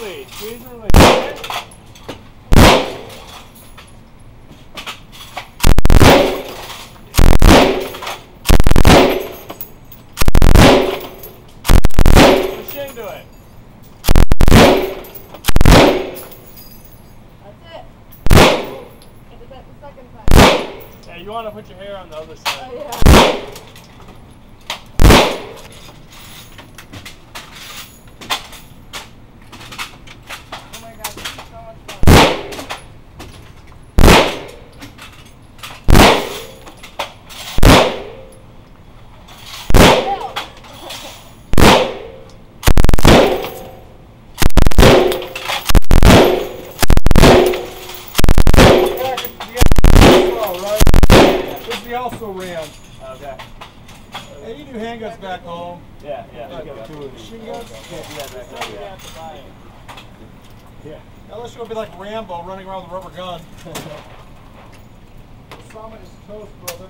release. Squeeze and release. Okay? Push into it. That's it. I did that the second time. Yeah, you want to put your hair on the other side. Oh, yeah. Oh my gosh, this is so much fun. Also ran. Okay. Hey, you do handguns back home. Yeah, yeah. Machine guns? Can't do that back home. You have to buy it. Yeah. Unless you want to be like Rambo running around with a rubber gun. The summit is toast, brother.